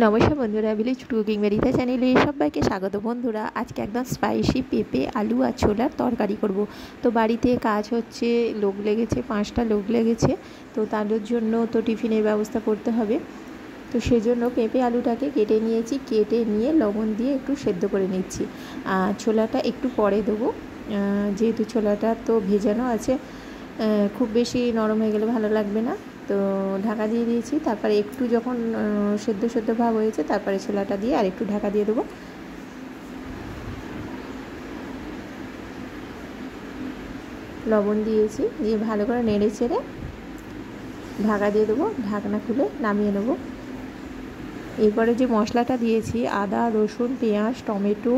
নমস্কার বন্ধুরা, village cooking মেরিতা চ্যানেলে সবাইকে স্বাগত। বন্ধুরা, আজকে একদম স্পাইসি পেঁপে আলু আর ছোলার তরকারি করব। তো বাড়িতে কাজ হচ্ছে, লোক লেগেছে, 5টা লোক লেগেছে। তো তাদের জন্য তো টিফিনের ব্যবস্থা করতে হবে। তো সেজন্য পেঁপে আলুটাকে কেটে নিয়েছি, কেটে নিয়ে লবণ দিয়ে একটু সেদ্ধ করে নিচ্ছি। আর ছোলাটা একটু পরে দেবো, যেহেতু ছোলাটা তো ভেজানো আছে, খুব বেশি নরম হয়ে গেলে ভালো লাগবে না। তো ঢাকা দিয়ে দিয়েছি। তারপরে একটু যখন সেদ্ধ ভাব হয়েছে, তারপরে ছোলাটা দিয়ে আর একটু ঢাকা দিয়ে দেবো। লবণ দিয়েছি, দিয়ে ভালো করে নেড়ে চেড়ে ঢাকা দিয়ে দেবো। ঢাকনা খুলে নামিয়ে নেব। এরপরে যে মশলাটা দিয়েছি, আদা, রসুন, পেঁয়াজ, টমেটো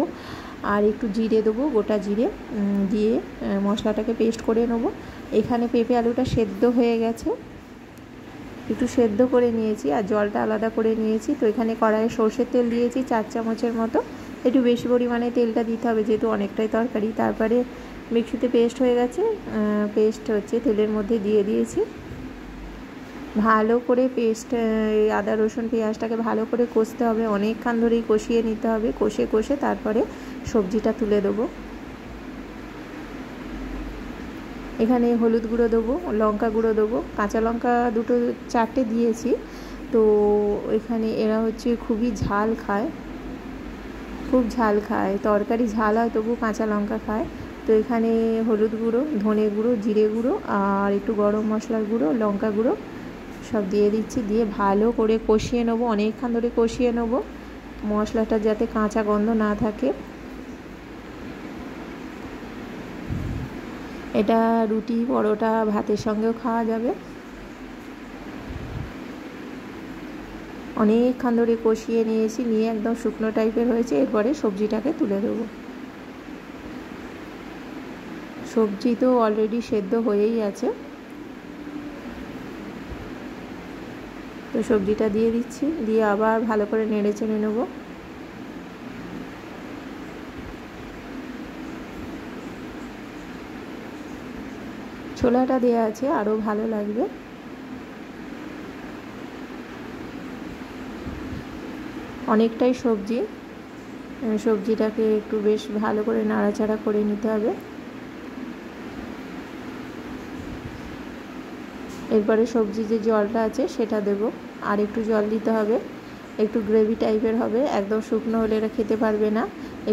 আর একটু জিরে দেবো, গোটা জিরে দিয়ে মশলাটাকে পেস্ট করে নেব। এখানে পেঁপে আলুটা সেদ্ধ হয়ে গেছে, একটু সেদ্ধ করে নিয়েছি আর জলটা আলাদা করে নিয়েছি। তো এখানে কড়াইয়ে সর্ষের তেল দিয়েছি 4 চামচের মতো। একটু বেশি পরিমাণে তেলটা দিতে হবে, যেহেতু অনেকটাই তরকারি। তারপরে মিক্সিতে পেস্ট হয়ে গেছে, পেস্ট হচ্ছে তেলের মধ্যে দিয়ে দিয়েছি। ভালো করে পেস্ট, আদা রসুন পেঁয়াজটাকে ভালো করে কষতে হবে, অনেকক্ষণ ধরেই কষিয়ে নিতে হবে। কষে তারপরে সবজিটা তুলে দেবো। এখানে হলুদ গুঁড়ো দেবো, লঙ্কা গুঁড়ো দেবো, কাঁচা লঙ্কা 2-4টে দিয়েছি। তো এখানে এরা হচ্ছে খুবই ঝাল খায়, খুব ঝাল খায়, তরকারি ঝাল হয় তবু কাঁচা লঙ্কা খায়। তো এখানে হলুদ গুঁড়ো, ধনে গুঁড়ো, জিরে গুঁড়ো আর একটু গরম মশলার গুঁড়ো, লঙ্কা গুঁড়ো সব দিয়ে দিচ্ছি। দিয়ে ভালো করে কষিয়ে নেবো, অনেকক্ষণ ধরে কষিয়ে নেবো, মশলাটা যাতে কাঁচা গন্ধ না থাকে। এটা রুটি, পরোটা, ভাতের সঙ্গেও খাওয়া যাবে। অনেকক্ষণ ধরে কষিয়ে নিয়েছি, নিয়ে একদম শুকনো টাইপের হয়েছে। এরপরে সবজিটাকে তুলে দেবো। সবজি তো অলরেডি সেদ্ধ হয়েই আছে। তো সবজিটা দিয়ে দিচ্ছি, দিয়ে আবার ভালো করে নেড়ে চেড়ে নেব। ছোলাটা দেওয়া আছে, আরও ভালো লাগবে। অনেকটাই সবজি, সবজিটাকে একটু বেশ ভালো করে নাড়াচাড়া করে নিতে হবে। এরপরে সবজি যে জলটা আছে সেটা দেব, আর একটু জল দিতে হবে। একটু গ্রেভি টাইপের হবে, একদম শুকনো হলে এরা খেতে পারবে না।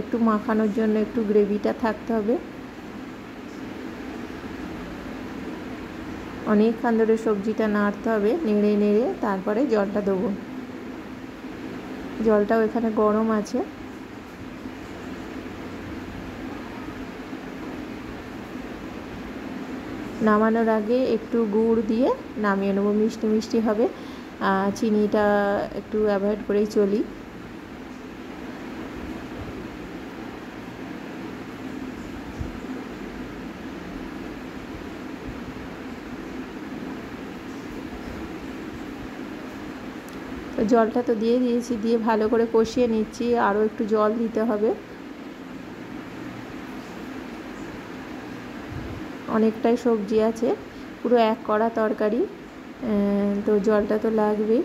একটু মাখানোর জন্য একটু গ্রেভিটা থাকতে হবে। অনেকক্ষণ ধরে সবজিটা নাড়তে হবে, নেড়ে নেড়ে তারপরে জলটা দেবো। জলটাও এখানে গরম আছে। নামানোর আগে একটু গুড় দিয়ে নামিয়ে নেবো, মিষ্টি মিষ্টি হবে। চিনিটা একটু অ্যাভয়েড করেই চলি। তো জলটা তো দিয়ে দিয়েছি, দিয়ে ভালো করে কষিয়ে নিচ্ছি। আরও একটু জল দিতে হবে, অনেকটাই সবজি আছে, পুরো 1 কড়া তরকারি। তো জলটা তো লাগবেই।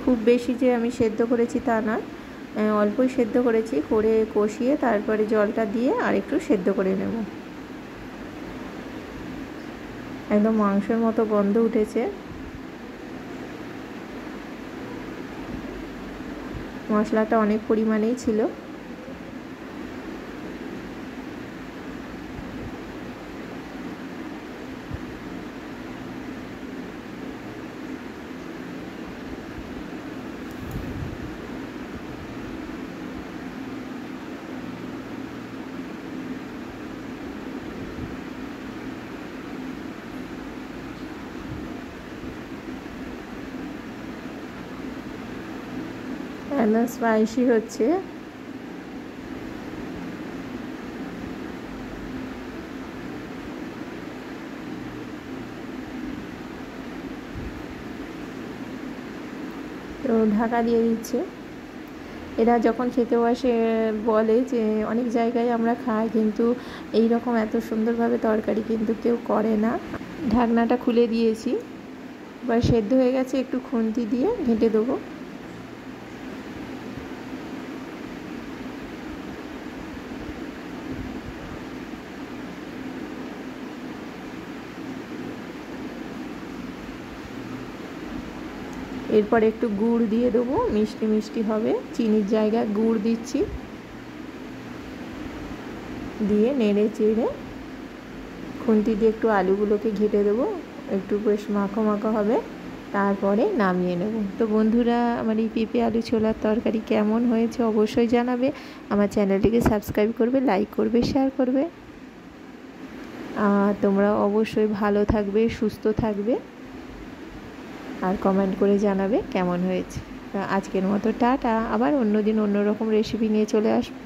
খুব বেশি যে আমি সেদ্ধ করেছি তা না, অল্পই সেদ্ধ করেছি। করে কষিয়ে তারপরে জলটা দিয়ে আর একটু সেদ্ধ করে নেব। একদম মাংসের মতো গন্ধ উঠেছে। মশলাটা অনেক পরিমাণেই ছিল। একদম স্পাইসি হচ্ছে। তো ঢাকা দিয়ে দিচ্ছে। এরা যখন খেতে বসে বলে যে অনেক জায়গায় আমরা খাই, কিন্তু এই রকম এত সুন্দরভাবে তরকারি কিন্তু কেউ করে না। ঢাকনাটা খুলে দিয়েছি, এবার সেদ্ধ হয়ে গেছে, একটু খুন্তি দিয়ে ঘেঁটে দেবো। এরপর একটু গুড় দিয়ে দেবো, মিষ্টি মিষ্টি হবে, চিনির জায়গায় গুড় দিচ্ছি। দিয়ে নেড়ে চেড়ে খুন্তি দিয়ে একটু আলুগুলোকে ঘেঁটে দেবো, একটু বেশ মাখো মাখো হবে, তারপরে নামিয়ে নেব। তো বন্ধুরা, আমার এই পেঁপে আলু ছোলার তরকারি কেমন হয়েছে অবশ্যই জানাবে। আমার চ্যানেলটিকে সাবস্ক্রাইব করবে, লাইক করবে, শেয়ার করবে। তোমরা অবশ্যই ভালো থাকবে, সুস্থ থাকবে, আর কমেন্ট করে জানাবে কেমন হয়েছে। আজকের মতো টাটা, আবার অন্য দিন অন্য রকম রেসিপি নিয়ে চলে আসবো।